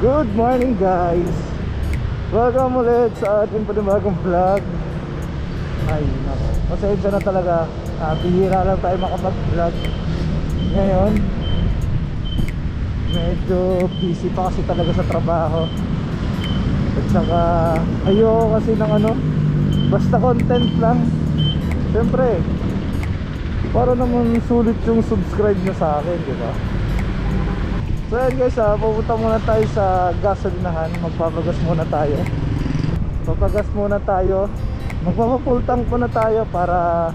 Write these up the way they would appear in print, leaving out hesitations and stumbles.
Good morning guys. Welcome ulit sa ating panibagong vlog. Ay nako, pasensya na talaga, bihira lang tayo makapag-vlog ngayon. Medyo busy pa kasi talaga sa trabaho. At saka ayoko kasi ng basta content lang. Siyempre para naman sulit yung subscribe nyo sa akin, di ba? So yan guys, pupunta muna tayo sa gasolinahan. Magpapagas muna tayo. Papagas muna tayo. Magpapafull tank muna tayo para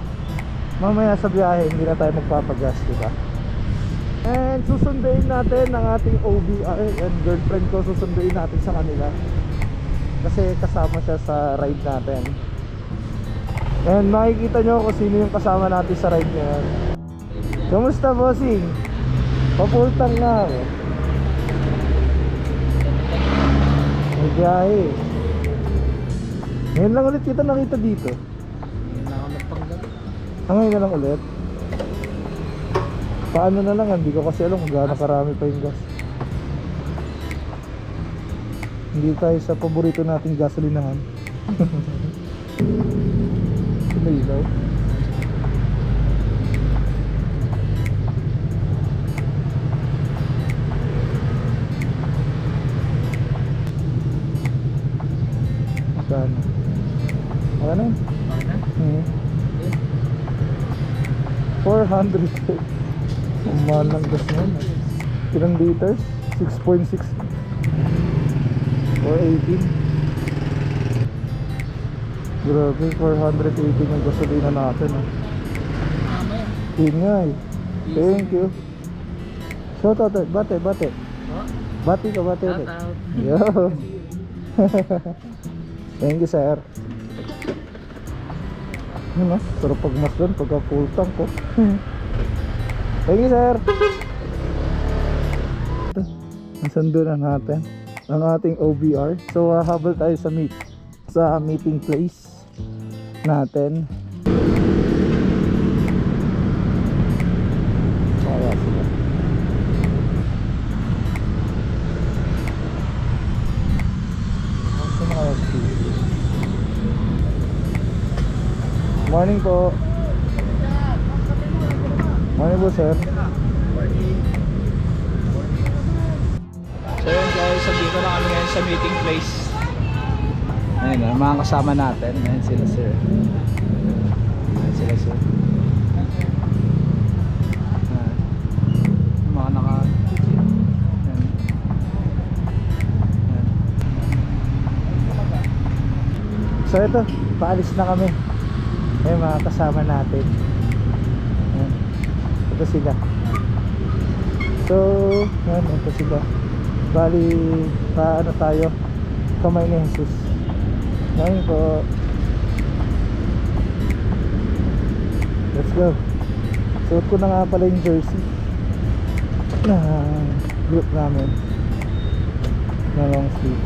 mamaya sa biyahe hindi na tayo magpapagas, di ba? And susunduin natin ang ating OBR and girlfriend ko, susunduin natin sa kanila kasi kasama siya sa ride natin. And makikita nyo kung sino yung kasama natin sa ride ngayon. Kamusta bossing? Pa-full tank na ako. May biyahe. Ngayon lang ulit kita nakita dito. Ngayon na lang ulit. Paano na lang, hindi ko kasi alam kung gaano karami pa yung gas. Hindi tayo sa paborito nating gasolinahan. Ilaw. Magkano? Ano? 400. Ang mahal ng gas naman. Ilang liters? 6.6 or 18. Grabe, 480 yung gasolina natin. Yun nga eh. Thank you. Shout out, bate. Bati ka, bate ulit. Yo. Thank you sir. Yun ah, sarap pagmasdan pagka full tank ko. Thank you sir. Nasundo na natin ang ating OBR. So habol tayo sa meeting place natin. Kaya sila. Morning po. Morning po sir. So yun guys, dito na kami ngayon sa meeting place. Ayun na, mga kasama natin. Ayun sila sir. Ayun sila sir. Mga naka... Ayun. So ito, paalis na kami. Ayun mga kasama natin. Ayun. Ito sila. So, ayun, ito sila. Bali, paano tayo? Kamay ni Jesus. Ngayon po. Let's go. Suot ko na nga pala yung jersey na group namin na long sleeve.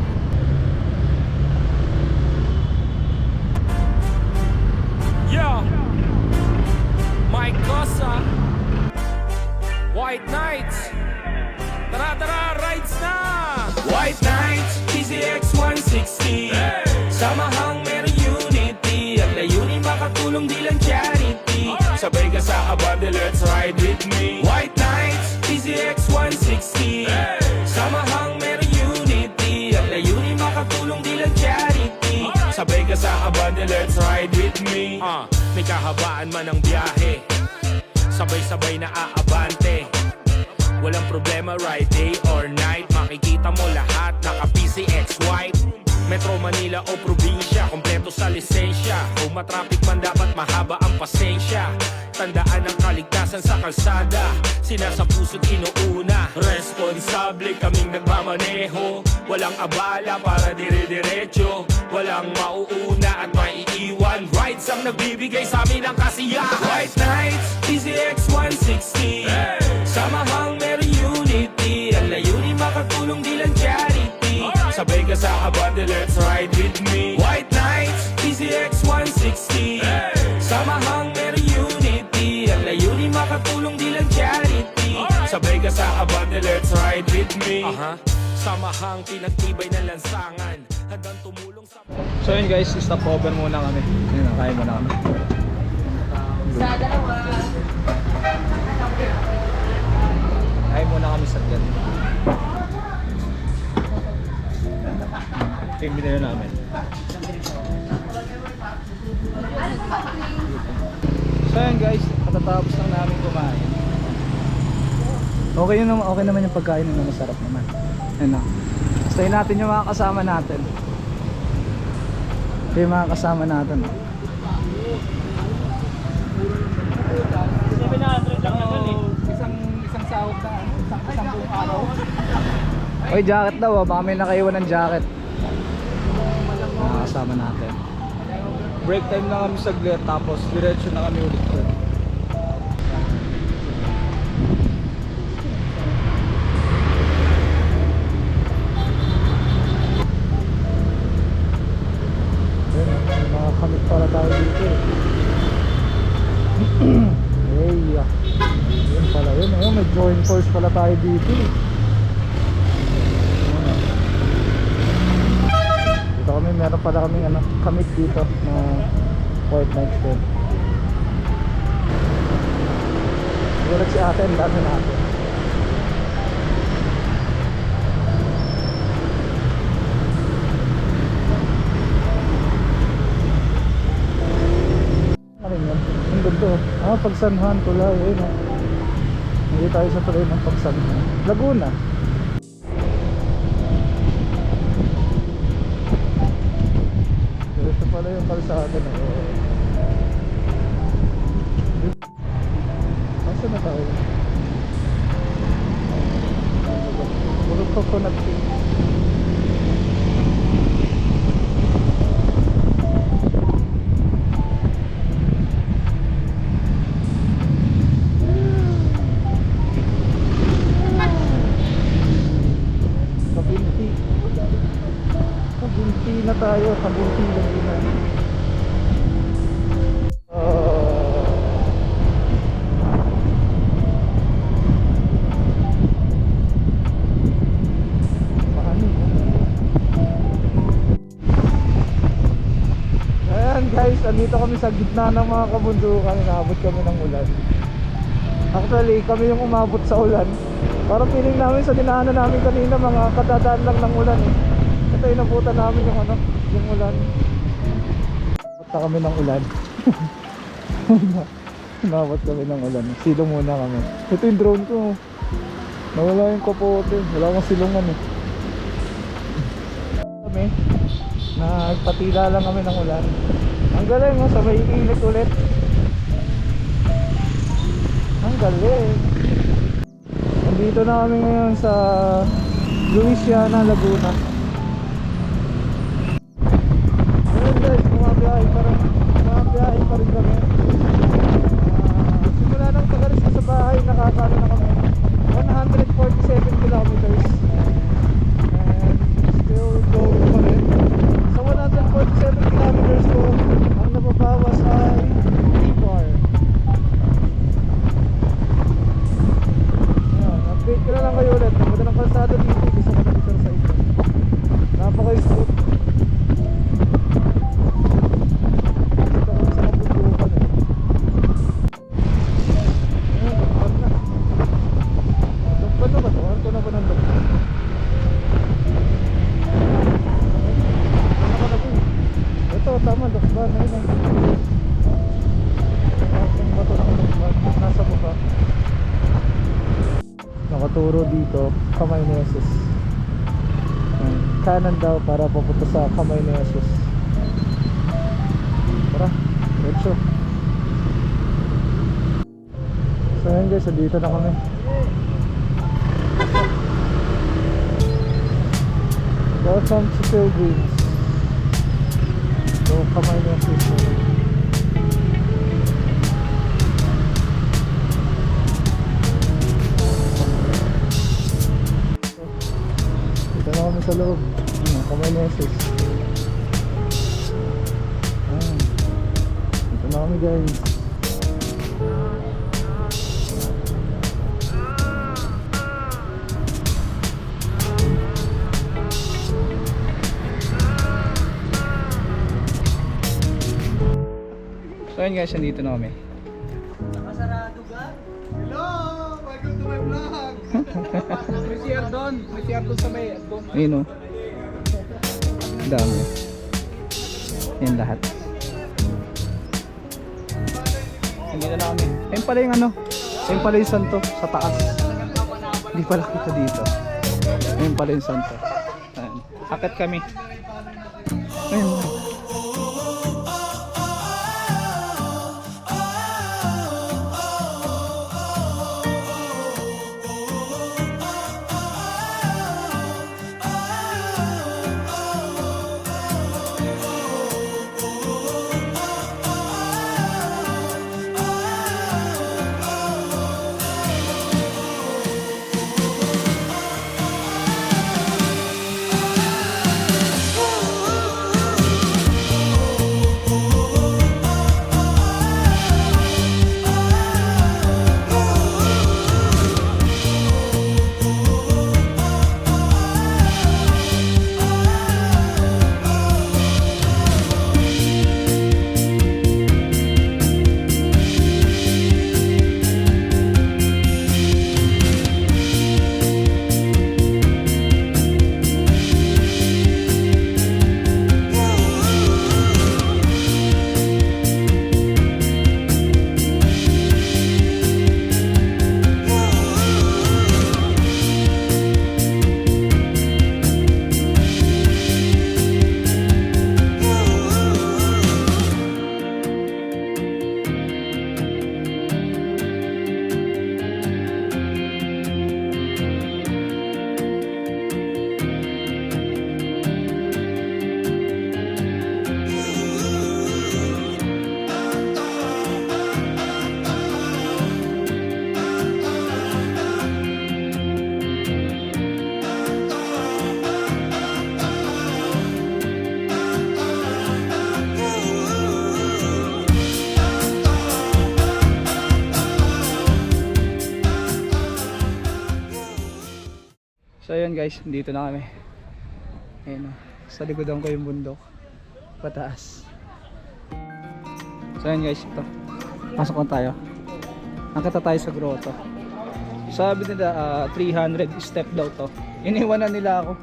Yo, Mike Cosa, White Knights. Tara, rides na! White Knights, PZX 160. Hey! Samahang merong unity. Ang layunin makatulong di lang charity. Sabay ka sa abante, let's ride with me. White Knights, PZX 160. Hey! Samahang merong unity. Ang layunin makatulong di lang charity. Sabay ka sa abante, let's ride with me. May kahabaan man ang biyahe, sabay-sabay na aabante. Walang problema, ride day or night. Makikita mo lahat, naka-PCX white. Metro Manila o probinsya, kompleto sa lisensya. Kung matraffic man dapat mahaba ang pasensya. Tandaan ang kaligtasan sa kalsada, sinasa puso't inuuna. Responsable kaming nagmamaneho, walang abala para dire-diretso. Walang mauuna at maiiwan, rides ang nagbibigay sa amin ng kasiyahan. White Knights, PZX 160. Hey! Samahang merong unity. Ang layunin makatulong di lang charity. Sabay ka sa abante, let's ride with me. White Knights, PZX 160. Hey! Samahang merong unity. Ang layunin makatulong di lang charity. Sabay ka sa abante, let's ride with me. Samahang pinagtibay ng lansangan, handang tumulong sa... So yun guys, stop over muna kami. Yun, kain muna kami. Kain muna kami sa dyan. Ito yung binili namin. So yun guys, katatapos lang namin kumain. Okay naman yung pagkain na masarap naman. Ano? Stay natin yung mga kasama natin. Ito yung mga kasama natin. 700 lang naman eh. Isang sahod na isang buong araw. Oy, jacket daw oh. Baka may nakaiwan ng jacket. Mga kasama natin. Break time na kami saglit, tapos diretso na kami ulit. Kamit pala tayo dito eh. Hey, yun pala yun. Ayun, may joint force pala tayo dito eh. Dito kami, meron pala kaming kamit dito na White Night Stand. Gulat si ate, ang dami natin. Ito. Pagsanhan tulay. Ayun o. Hindi tayo sa tulay ng Pagsanhan. Laguna. Ito pala yung kalsada na. Asa na tayo? Puro coconut tree. Kabunti na tayo, kabunti lang din na. Paano? Ayan guys, andito kami sa gitna ng mga kabundukan. Inaabot kami ng ulan. Actually, kami yung umabot sa ulan. Parang feeling namin sa dinaanan namin kanina, mga kadadaan lang ng ulan eh. Ito inabutan namin yung ulan. Punta kami ng ulan. Inabot kami ng ulan. Silong muna kami. Ito yung drone ko. Nawala yung kapote. Wala akong silungan eh. Kami, nagpatila lang kami ng ulan. Ang galing oh, sabay init ulit. Ang galing. Nandito na kami ngayon sa Luisiana, Laguna. Ayun guys, bumabiyahe pa rin kami. Simula nang tagaris na sa bahay, nakakano na kami 147 kilometers. And still going pa rin. Sa 147 kilometers ko, ang nababawas ay T-bar. Update ko na lang kayo ulit. Maganda ng kalsada dito. Gusto ko na dito sa inyo. Napaka-smooth. Dito kami sa kabundukan eh. Ayun, lagpan na. Lagpan na ba ito? Ano na ba ng lagpan? Ano ka na ba? Ito, tama. Lagpan. Ayun ang bato ng lagpan. Nasa mukha. Nakaturo dito, Camaineses. Kanan daw para papunta sa Camaineses. Tara, let's go. So ayun guys, dito na kami. Welcome to Pilgrims. So Camaineses. Kami sa loob. Camaineses. Ito na kami guys. So yun guys, nandito na kami. Nakasarado ka? Hello! Welcome to my vlog! May CR doon. May CR doon sa may doon. Ayun o. Ang dami. Yan lahat. Nandito na kami. Ayun pala yung ano. Ayun pala yung santo sa taas. Hindi pala kita dito. Ayun pala yung santo. Ayan. Akit kami. Ayun. So ayun guys, dito na kami. Ayun o, sa likodan ko yung bundok pataas. So ayun guys, ito pasok na tayo. Nakita tayo sa grotto. Sabi nila 300 step daw to. Iniwan na nila ako.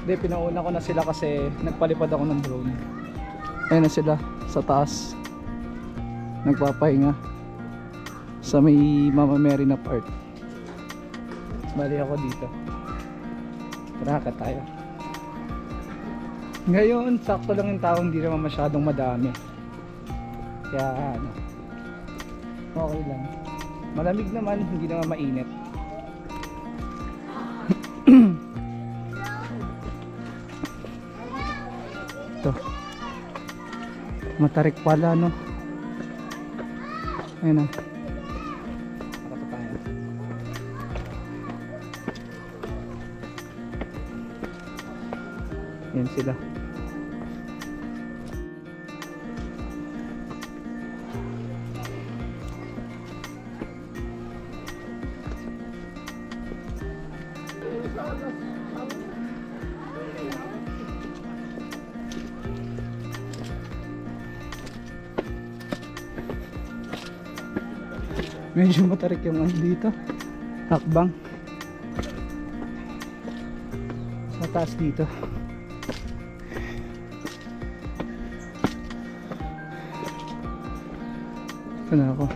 Hindi, pinauna ko na sila kasi nagpalipad ako ng drone. Ayun na sila sa taas, nagpapahinga sa may Mama Mary na part. Bali ako dito. Tara tayo. Ngayon, sakto lang yung tao, hindi naman masyadong madami. Kaya ano, okay lang. Malamig naman, hindi naman mainit. Ito. Matarik pala, no? Ayun na. Yan sila. Medyo matarik yung ano dito. Hakbang. Sa taas dito. Ito na ako.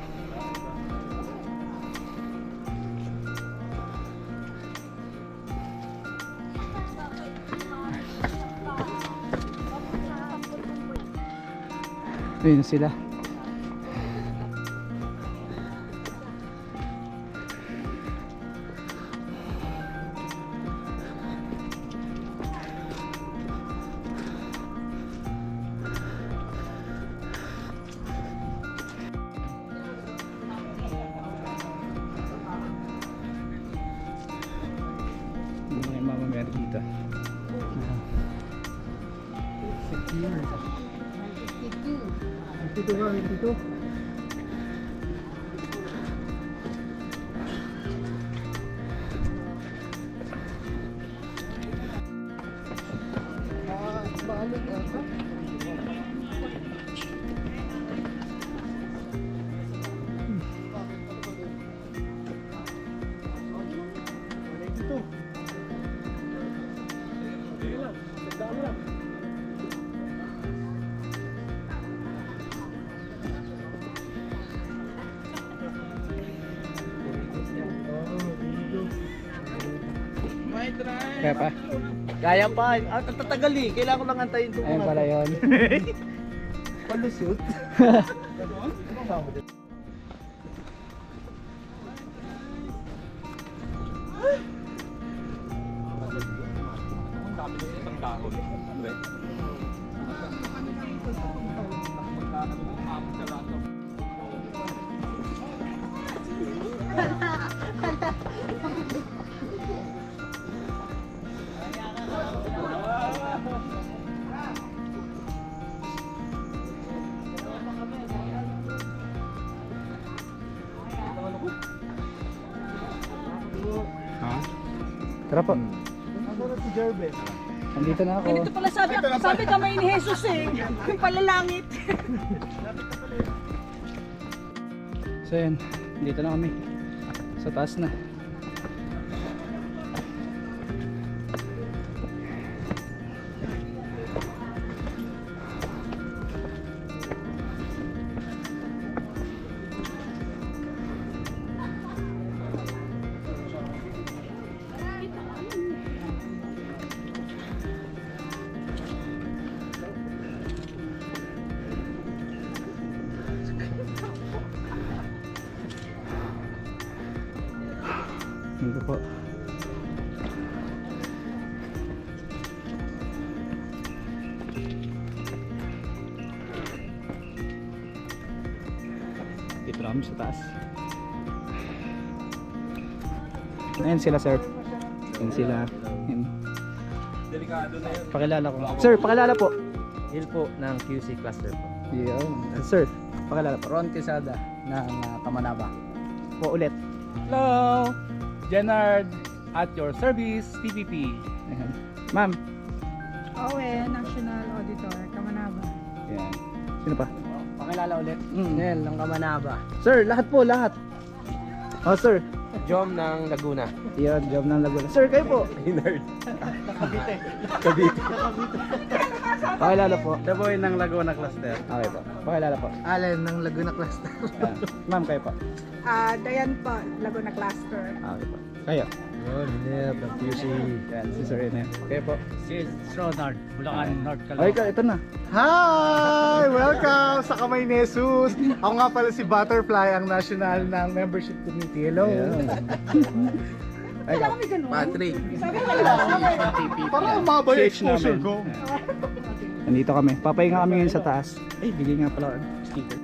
Ayun sila. May Mama Mary dito. Dito ba? Dito? Kaya pa? Kaya pa. At tatagal eh. Kailangan ko lang antayin ito. Ayun pala yun. Palusot. Tara po. Ano si Jerben? Nandito na ako. Ganito pala sabi kamay ni Jesus eh. Yung palalangit. So yun, dito na kami. Sa taas na. Dito po. Dito na kami sa taas. Ayan sila, sir. Ayan sila. Ayan. Pakilala ko. Sir, pakilala po. Hill po ng QC cluster po. Yeah. Sir, pakilala po. Ron Quesada ng Kamanaba. Po ulit. Hello! Jenard at your service, TPP. Ayan. Ma'am. Owen, National Auditor, Kamanaba. Ayan. Sino pa? Pakilala ulit. Mm. Nel ng Kamanaba. Sir, lahat po, lahat. Oh, sir. Jom ng Laguna. Yun, job ng Laguna. Sir, kayo po. Nerd. Pakilala po. The boy ng Laguna cluster. Okay po. Pakilala po. Allen ng Laguna cluster. Ayan. Ma'am, kayo po. Dayan po, Laguna Cluster. Okay po. Kayo. Yun, Nel ng QC. Ayan, si Sir Ene. Kayo po. Si Stronard, Bulacan, North Okay, ito na. Hi! Welcome sa Kamay ni Jesus. Ako nga pala si Butterfly, ang national ng membership committee. Hello. Ay, Kami ganun. Patrick. Parang umaba yung CH exposure namin. ko. Nandito kami. Papahinga kami ngayon sa taas. Ay, bigay nga pala ang sticker.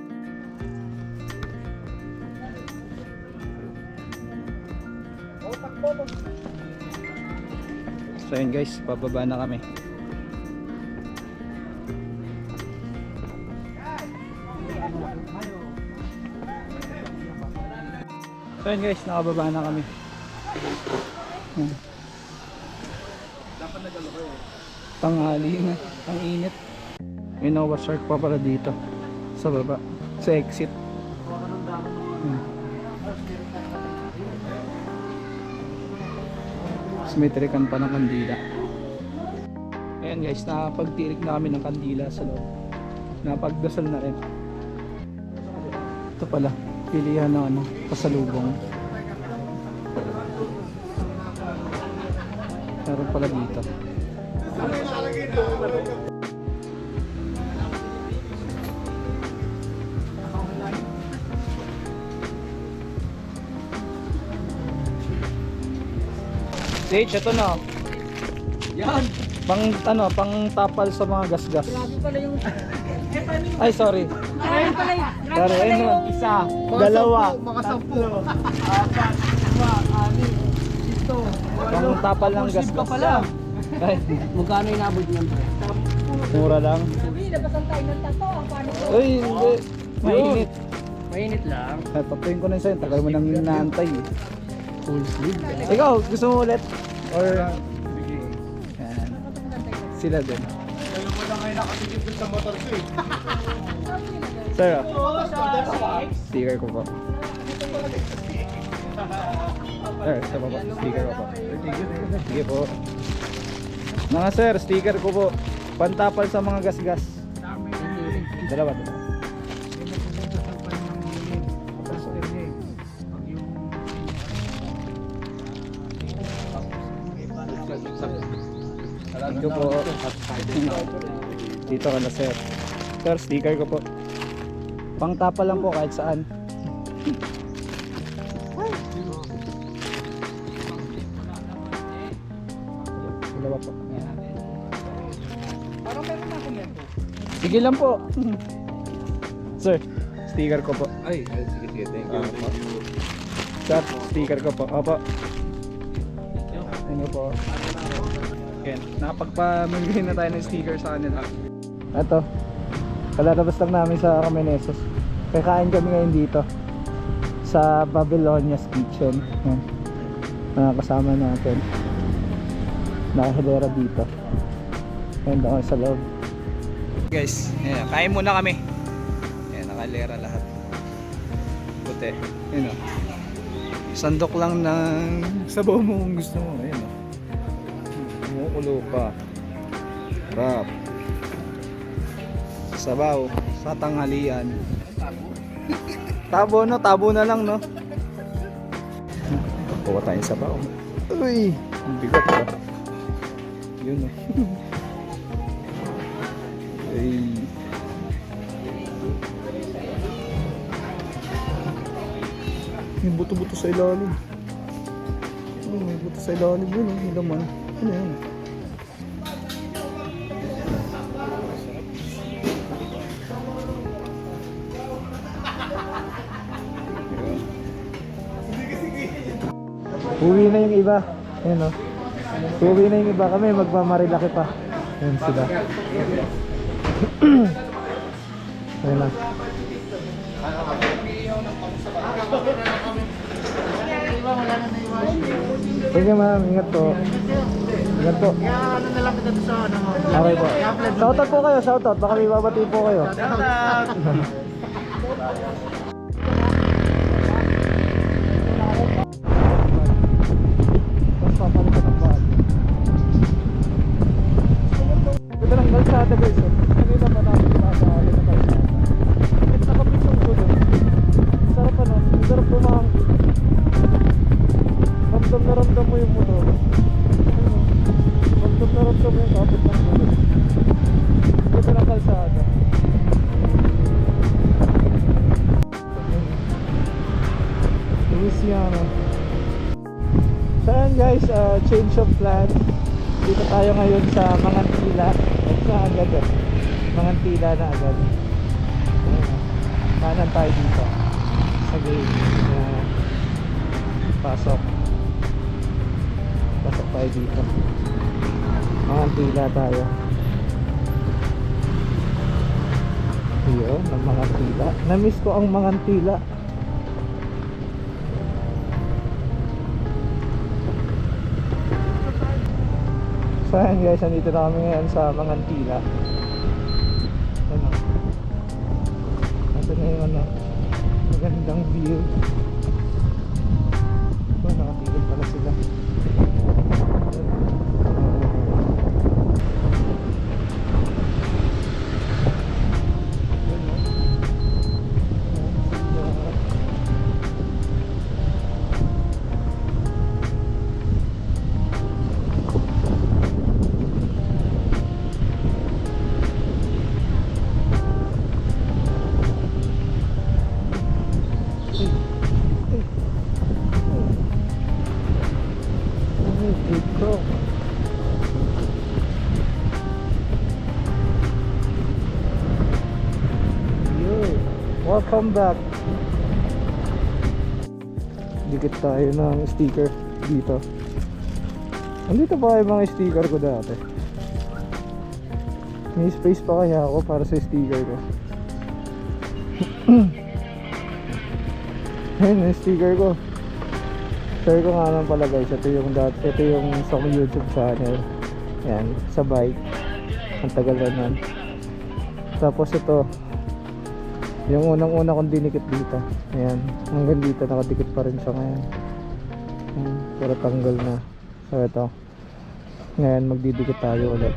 So yun guys, bababa na kami. So yun guys, nakababa na kami. Yan. Tanghali na, ang init. May Nova Shark pa pala dito sa baba, sa exit. Yan. Symmetrican pa ng kandila. Ayan guys, nakapagtirik na kami ng kandila sa loob. Napagdasal na rin. Ito pala, pilihan ng ano, pasalubong. Meron pala dito. Sage, ito na. Yan! Pang ano, pang tapal sa mga gasgas. Grabe pala yung... Ay, sorry. Grabe pala yung... Grabe Sorry, pala ayun na. yung... Isa, dalawa, Mga sampu. pang tapal ng gasgas. Ay, Magkano inabot niyan? mura lang. Sabi, labasan tayo ng tato. Paano ko? Uy, hindi. Mainit. Mainit lang. Ay, papayin ko na sa'yo. Tagal mo nang inaantay. Full sleeve. Ikaw, gusto mo ulit? Or... Yan. Sila din. Alam mo lang ngayon nakasigit dun sa motor ko eh. Sir, sticker ko po. Sir, sa baba. Sticker ko po. Sige po. Mga sir, sticker ko po. Pantapal sa mga gasgas. Dalawa. Thank you po. Dito ka na sir. Sir, sticker ko po. Pangtapal lang po kahit saan. Dalawa po. Parang meron na ako nito. Sige lang po. Sir, sticker ko po. Ay, sige, thank you. Sir, sticker ko po. Opo. Thank you po. Yan, napagpamigay na tayo ng sticker sa kanila. Ito. Kalalabas lang namin sa Camenesos. Kakain kami ngayon dito sa Babylonia's Kitchen. Yan. Mga kasama natin. Nakahilera dito. Ayan ako sa loob. Guys, ayan, kain muna kami. Ayan, nakalera lahat. Puti. Ayan o. Sandok lang ng sabaw mo kung gusto mo. Ayan o. Kumukulo pa. Rap. Sabaw sa tanghalian. Tabo no, tabo na lang no. Kuha tayong sabaw. Uy, ang bigat ba? Yun o. Ay. May buto-buto sa ilalim. Oh, may buto sa ilalim yun, may laman. Ano yan? Uwi na yung iba. Ayan o. Uwi na yung iba. Kami magmamarilaki pa. Ayan sila. Ayan lang. Sige ma'am, ingat po. Ingat po. Okay po. Shoutout po kayo, shoutout. Baka may babati po kayo. Tapos papalitan ng bag. Ganda ng kalsada guys. Kanina pa namin pinasakali na kalsada. Kahit nakapit yung gulo. Sarap ano, sarap bumangkit. Ramdam mo yung motor. Ramdam mo yung kapit ng gulo. Ganda ng kalsada. Louisiana. So ayan guys, change of plan. Dito tayo ngayon sa Mangantila. Sa agad eh. Mangantila na agad. Ayan, kanan tayo dito sa gate. Pasok tayo dito. Mangantila tayo. Ayun, ang Mangantila. Na-miss ko ang Mangantila. So ayan guys, nandito na kami ngayon sa Mangantila. Ano? Ito na yung ano, magandang view. So nakatigil pala sila. Welcome back. Dikit tayo ng sticker dito. Andito pa yung mga sticker ko dati. May space pa kaya ako para sa sticker ko. Ayun yung sticker ko. Share ko nga naman pala guys. Ito yung sa YouTube channel. Yan, sa bike. Ang tagal na nun. Tapos ito yung unang-una kong dinikit dito. Ayan, hanggang dito nakadikit pa rin siya ngayon. Pero tanggal na. So ito Ngayon magdidikit tayo ulit.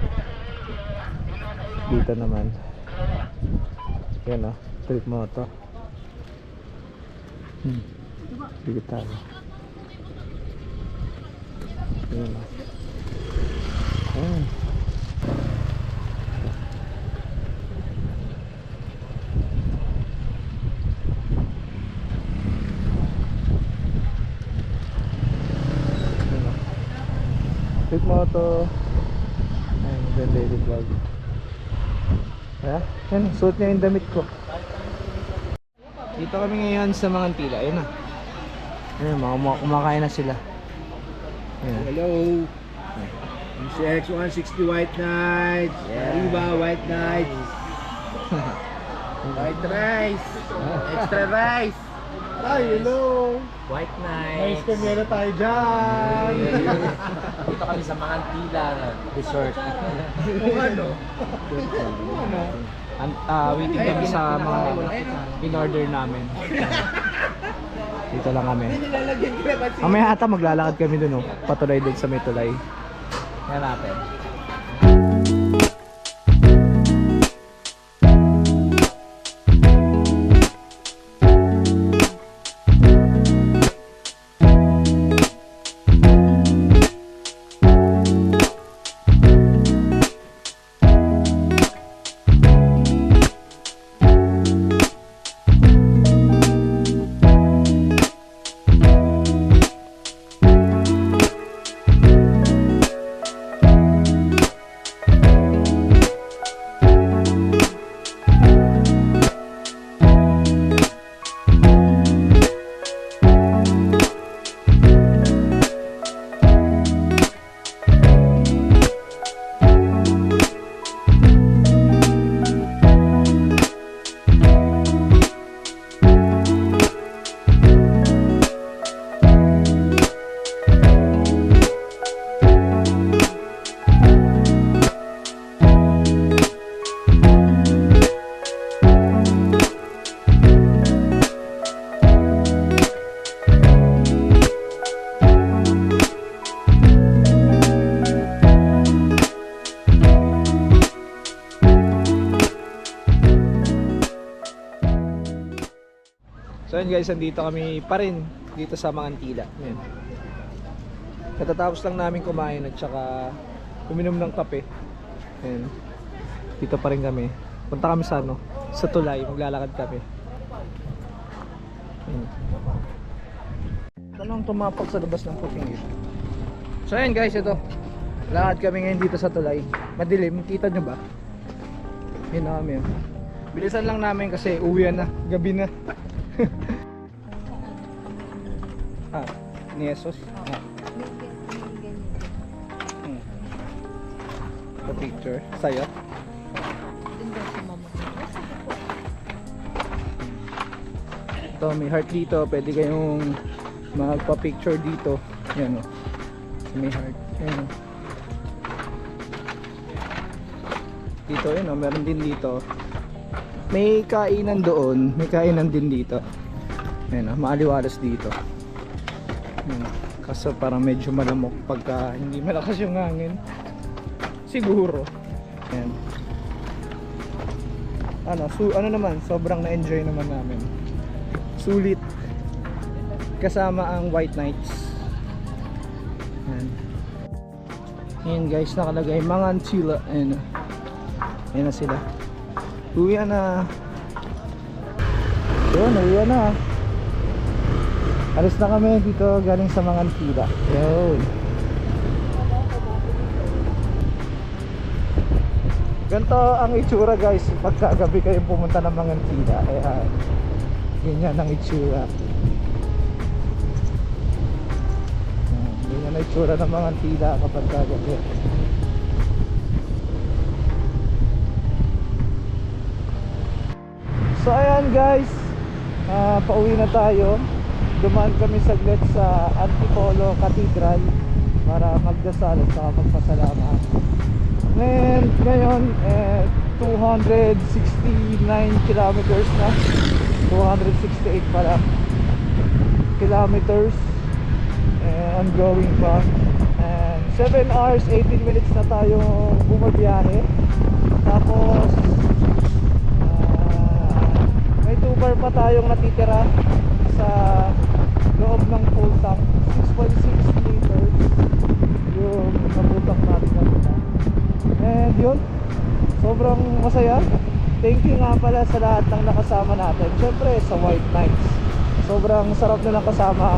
Dito naman. Yan o, trip mo to. Dikit tayo. Yan o. Ayan. Trip mo to. Ayun, maganda yung vlog. Yan, suot niya yung damit ko. Dito kami ngayon sa mga Antila. Ayun na. Ayun, kumakain na sila. Ayun. Hello. MCX160 White Knight. Arriba White Knight. White rice. Extra rice. Ay, hello! White Knight. Nice kamera tayo dyan! Dito kami sa mga Antila Resort. Waiting kami sa mga in-order namin. Dito lang kami. Mamaya ata maglalakad kami dun, oh. Patuloy dun sa may tulay. Yan natin. So yun guys, andito kami pa rin dito sa mga Antila. Ayan. Katatapos lang namin kumain at saka uminom ng kape. Ayan. Dito pa rin kami. Punta kami sa sa tulay, maglalakad kami. Ayan. Tanong tumapak sa labas ng puting ito. So ayan guys, ito. Lakad kami ngayon dito sa tulay. Madilim, kita nyo ba? Yun na kami. Bilisan lang namin kasi uwian na, gabi na. Ni Jesus. The picture. Saya. Ito, may heart dito. Pwede kayong magpa-picture dito. Yan o. May heart. Yan o. Dito, yun o. Meron din dito. May kainan doon. May kainan din dito. Yan o. Maaliwalas dito. Yan. Kaso parang medyo malamok pagka hindi malakas yung hangin. Siguro. Yan. Ano naman, sobrang na-enjoy naman namin. Sulit. Kasama ang White Knights. Yan. Yan guys, nakalagay mga Antila. Ayan. Ayan na sila. Uwi na. Yun, uwi na. Alis na kami dito galing sa mga Antila. Yun. Ganito ang itsura guys pagkagabi kayo pumunta ng mga Antila. Ayan. Ganyan ang itsura. Ganyan ang itsura ng mga Antila kapag kagabi. So ayan guys, pauwi na tayo. Dumaan kami saglit sa Antipolo Cathedral para magdasal at saka magpasalamat. And ngayon 269 kilometers na, 268 pala kilometers, and ongoing pa. And 7 hours 18 minutes na tayong bumabiyahe. Tapos may 2 bar pa tayong natitira sa loob ng full tank. 6.6 liters yung nabutak natin kanina. And yun, sobrang masaya. Thank you nga pala sa lahat ng nakasama natin. Siyempre sa White Nights, sobrang sarap nilang kasama.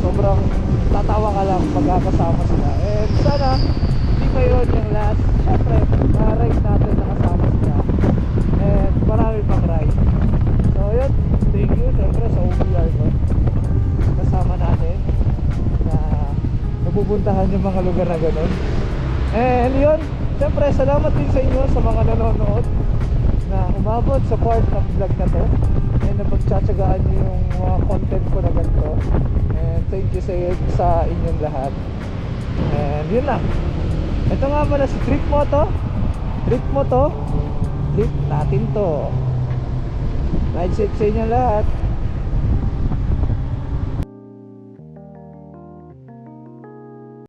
Sobrang tatawa ka lang pagkakasama sila. And sana hindi pa yun yung last. Siyempre na-ride natin nakasama sila. And marami pang ride. So yun, thank you siyempre sa OPR ko. Kasama natin na napupuntahan yung mga lugar na ganun. And yun, siyempre salamat din sa inyo sa mga nanonood na umabot sa part ng vlog na to and napagtsatsagaan nyo yung mga content ko na ganito. And thank you sa inyong lahat. And yun lang. Ito nga pala si Trip mo to. Trip mo to. Trip natin to. Ride safe sa inyo lahat.